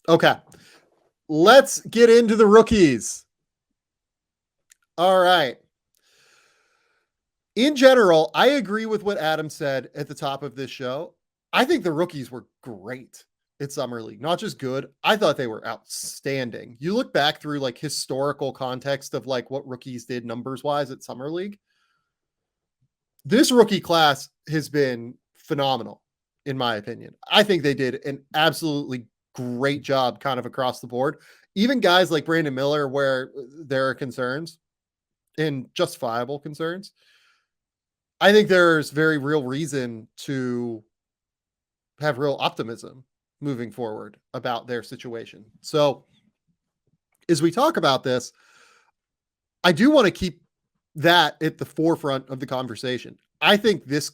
Okay. Let's get into the rookies. All right. In general, I agree with what Adam said at the top of this show. I think the rookies were great at Summer League. Not just good. I thought they were outstanding. You look back through like historical context of like what rookies did numbers wise at Summer League. This rookie class has been phenomenal, in my opinion. I think they did an absolutely great job kind of across the board. Even guys like Brandon Miller, where there are concerns and justifiable concerns, I think there's very real reason to have real optimism moving forward about their situation. So as we talk about this, I do want to keep that at the forefront of the conversation. I think this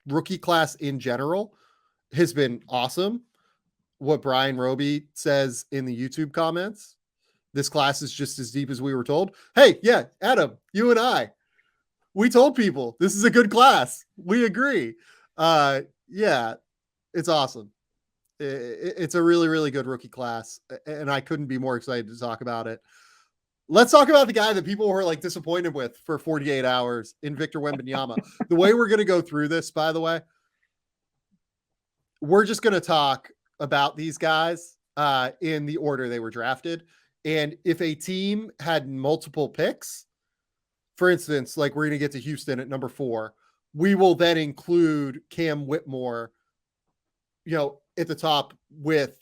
rookie class in general has been awesome. What Brian Roby says in the YouTube comments, this class is just as deep as we were told. Hey, yeah, Adam, you and I, we told people this is a good class. We agree. Yeah, it's awesome. It's a really, really good rookie class, and I couldn't be more excited to talk about it. Let's talk about the guy that people were like disappointed with for 48 hours in Victor Wembanyama. The way we're going to go through this, by the way, we're just going to talk about these guys in the order they were drafted. And if a team had multiple picks, for instance, like we're going to get to Houston at number 4, we will then include Cam Whitmore, at the top with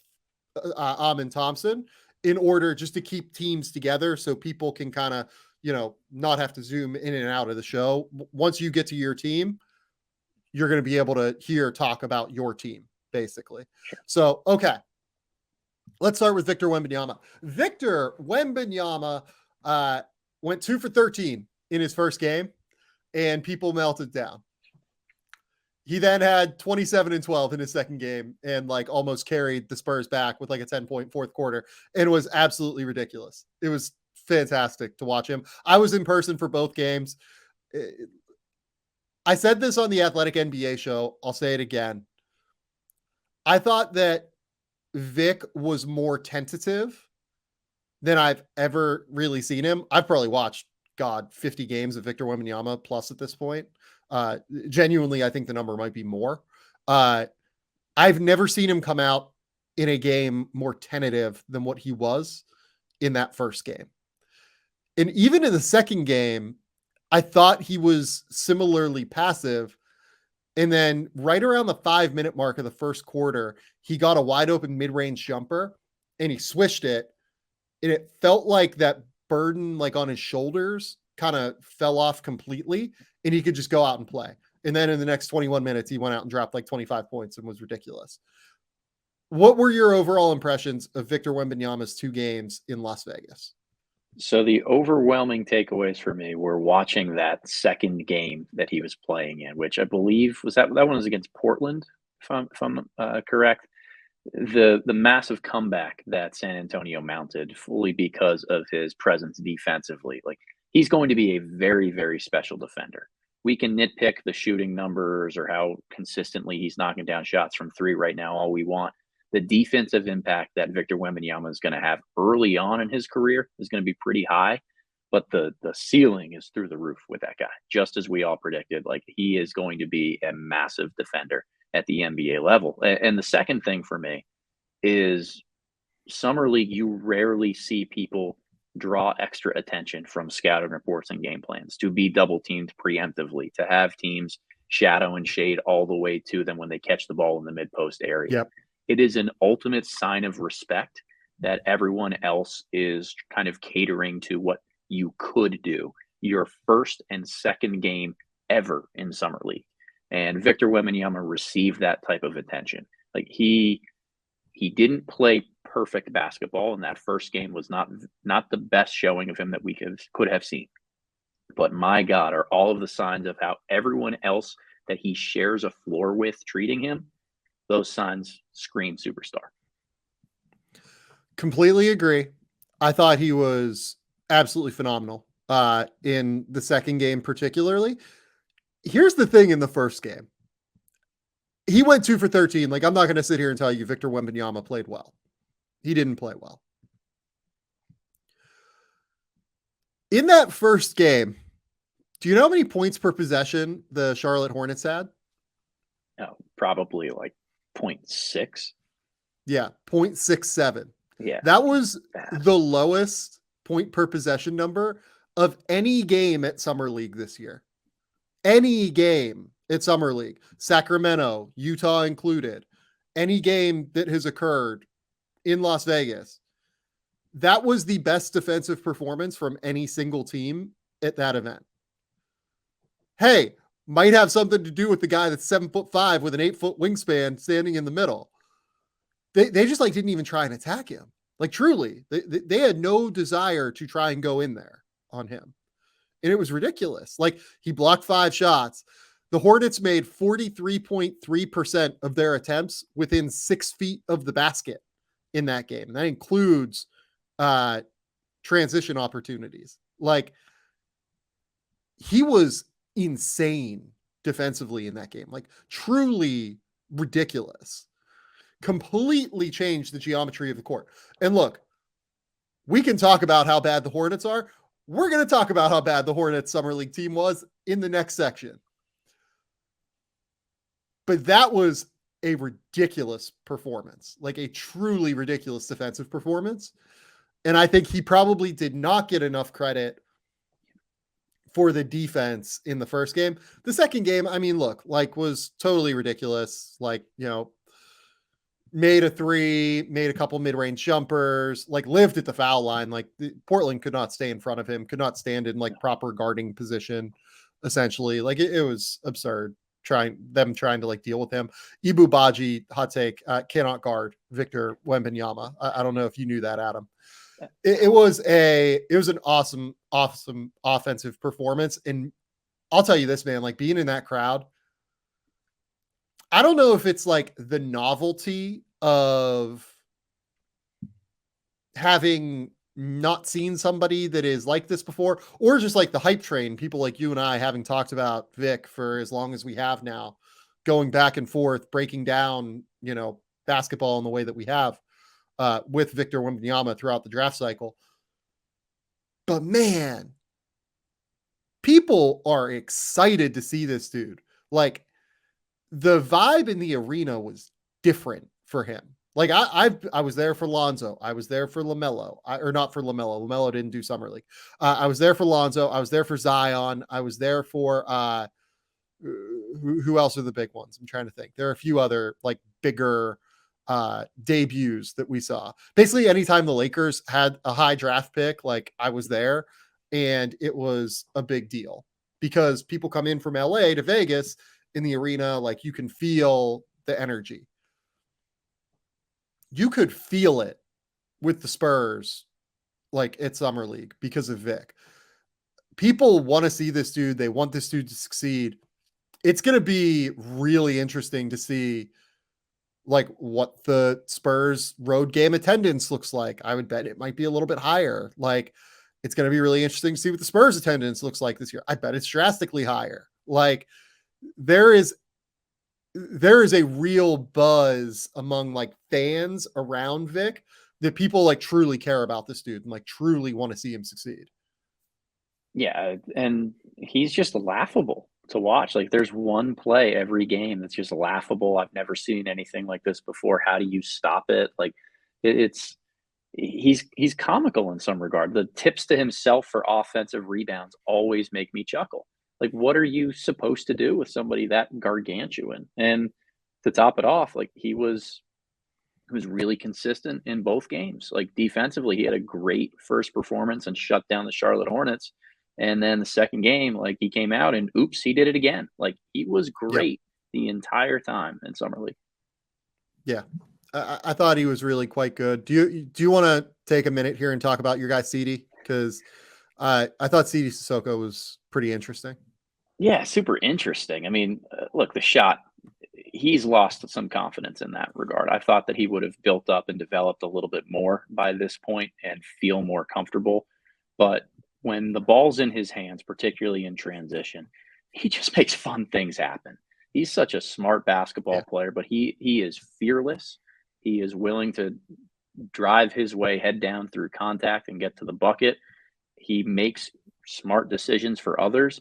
Amin Thompson in order just to keep teams together so people can kind of, not have to zoom in and out of the show. Once you get to your team, you're going to be able to talk about your team, basically. Sure. So, okay. Let's start with Victor Wembanyama. Victor Wembanyama went 2 for 13 in his first game, and people melted down. He then had 27 and 12 in his second game and like almost carried the Spurs back with like a 10-point fourth quarter, and it was absolutely ridiculous. It was fantastic to watch him. I was in person for both games. I said this on the Athletic NBA show. I'll say it again. I thought that Vic was more tentative than I've ever really seen him. I've probably watched, 50 games of Victor Wembanyama plus at this point. Genuinely, I think the number might be more. I've never seen him come out in a game more tentative than what he was in that first game. And even in the second game, I thought he was similarly passive. And then right around the 5-minute mark of the first quarter, he got a wide open mid-range jumper and he swished it. And it felt like that burden like on his shoulders kind of fell off completely and he could just go out and play. And then in the next 21 minutes, he went out and dropped like 25 points and was ridiculous. What were your overall impressions of Victor Wembanyama's 2 games in Las Vegas? So the overwhelming takeaways for me were watching that second game that he was playing in, which I believe that one was against Portland, if I'm correct. The massive comeback that San Antonio mounted fully because of his presence defensively. Like, he's going to be a very, very special defender. We can nitpick the shooting numbers or how consistently he's knocking down shots from 3 right now all we want. The defensive impact that Victor Wembanyama is going to have early on in his career is going to be pretty high, but the ceiling is through the roof with that guy. Just as we all predicted, like, he is going to be a massive defender at the NBA level. And the second thing for me is Summer League, you rarely see people draw extra attention from scouting reports and game plans to be double teamed preemptively, to have teams shadow and shade all the way to them when they catch the ball in the mid post area. Yep. It is an ultimate sign of respect that everyone else is kind of catering to what you could do your first and second game ever in Summer League. And Victor Wembanyama received that type of attention. Like, he didn't play perfect basketball, and that first game was not the best showing of him that we could have seen. But my God, are all of the signs of how everyone else that he shares a floor with treating him, those signs scream superstar. Completely agree. I thought he was absolutely phenomenal in the second game, particularly. Here's the thing in the first game. He went 2 for 13. Like, I'm not going to sit here and tell you Victor Wembanyama played well. He didn't play well. In that first game, do you know how many points per possession the Charlotte Hornets had? Oh, probably like 0.6. Yeah, 0.67. Yeah, That was bad. the lowest point per possession number of any game at Summer League this year. Any game at Summer League, Sacramento, Utah included, any game that has occurred in Las Vegas, that was the best defensive performance from any single team at that event. Hey, might have something to do with the guy that's 7'5" with an 8-foot wingspan standing in the middle. They just like didn't even try and attack him. Like truly, they had no desire to try and go in there on him. And it was ridiculous. Like he blocked 5 shots. The Hornets made 43.3% of their attempts within 6 feet of the basket in that game. And that includes transition opportunities. Like he was insane defensively in that game. Like truly ridiculous. Completely changed the geometry of the court. And look, we can talk about how bad the Hornets are. We're going to talk about how bad the Hornets Summer League team was in the next section. But that was a ridiculous performance, like a truly ridiculous defensive performance. And I think he probably did not get enough credit for the defense in the first game. The second game, I mean, look, like was totally ridiculous. Like, you know, made a 3, made a couple mid-range jumpers, like lived at the foul line. Like Portland could not stay in front of him, could not stand in like proper guarding position, essentially. Like it was absurd trying to like deal with him. Ibu Baji, hot take, cannot guard Victor Wembanyama. I don't know if you knew that, Adam. It was an awesome offensive performance. And I'll tell you this, man, like being in that crowd, I don't know if it's like the novelty of having not seen somebody that is like this before, or just like the hype train, people like you and I having talked about Vic for as long as we have now, going back and forth, breaking down, you know, basketball in the way that we have with Victor Wembanyama throughout the draft cycle. But man, people are excited to see this dude. Like, the vibe in the arena was different for him. Like I was there for Lonzo. I was there for LaMelo. Or not for LaMelo. LaMelo didn't do summer league. I was there for Lonzo. I was there for Zion. I was there for who else are the big ones? I'm trying to think. There are a few other like bigger debuts that we saw. Basically, anytime the Lakers had a high draft pick, like I was there, and it was a big deal because people come in from LA to Vegas in the arena, like you can feel the energy. You could feel it with the Spurs, like at Summer League because of Vic. People want to see this dude. They want this dude to succeed. It's going to be really interesting to see like what the Spurs road game attendance looks like. I would bet it might be a little bit higher. Like it's going to be really interesting to see what the Spurs attendance looks like this year. I bet it's drastically higher. Like there is a real buzz among like fans around Vic that people like truly care about this dude and like truly want to see him succeed. Yeah, and he's just laughable to watch. Like there's one play every game that's just laughable. I've never seen anything like this before. How do you stop it? Like it's he's comical in some regard. The tips to himself for offensive rebounds always make me chuckle. Like what are you supposed to do with somebody that gargantuan? And to top it off, like he was really consistent in both games. Like defensively, he had a great first performance and shut down the Charlotte Hornets. And then the second game, like he came out and oops, he did it again. Like he was Yeah. great the entire time in summer league. Yeah. I thought he was really quite good. Do you want to take a minute here and talk about your guy CD? Because I thought CD Sissoko was pretty interesting. Yeah, super interesting. I mean, look, the shot, he's lost some confidence in that regard. I thought that he would have built up and developed a little bit more by this point and feel more comfortable. But when the ball's in his hands, particularly in transition, he just makes fun things happen. He's such a smart basketball Yeah. player, but he is fearless. He is willing to drive his way head down through contact and get to the bucket. He makes smart decisions for others.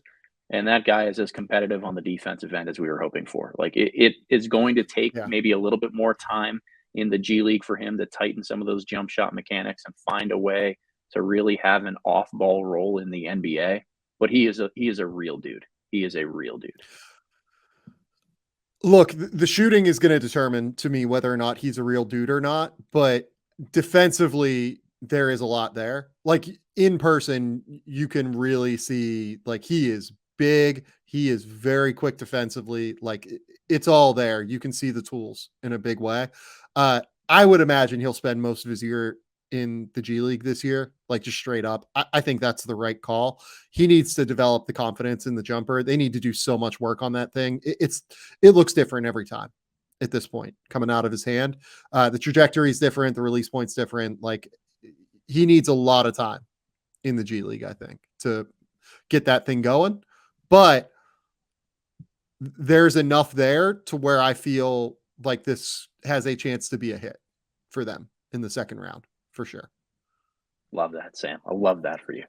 And that guy is as competitive on the defensive end as we were hoping for. Like it is going to take Yeah. maybe a little bit more time in the G League for him to tighten some of those jump shot mechanics and find a way to really have an off ball role in the NBA. But he is a real dude. He is a real dude. Look, the shooting is going to determine to me whether or not he's a real dude or not. But defensively, there is a lot there. Like in person, you can really see like he is big. He is very quick defensively. Like it's all there. You can see the tools in a big way. I would imagine he'll spend most of his year in the G League this year, like just straight up. I think that's the right call. He needs to develop the confidence in the jumper. They need to do so much work on that thing. It looks different every time at this point coming out of his hand. The trajectory is different. The release point's different. Like he needs a lot of time in the G League, I think, to get that thing going. But there's enough there to where I feel like this has a chance to be a hit for them in the second round for sure. Love that, Sam. I love that for you.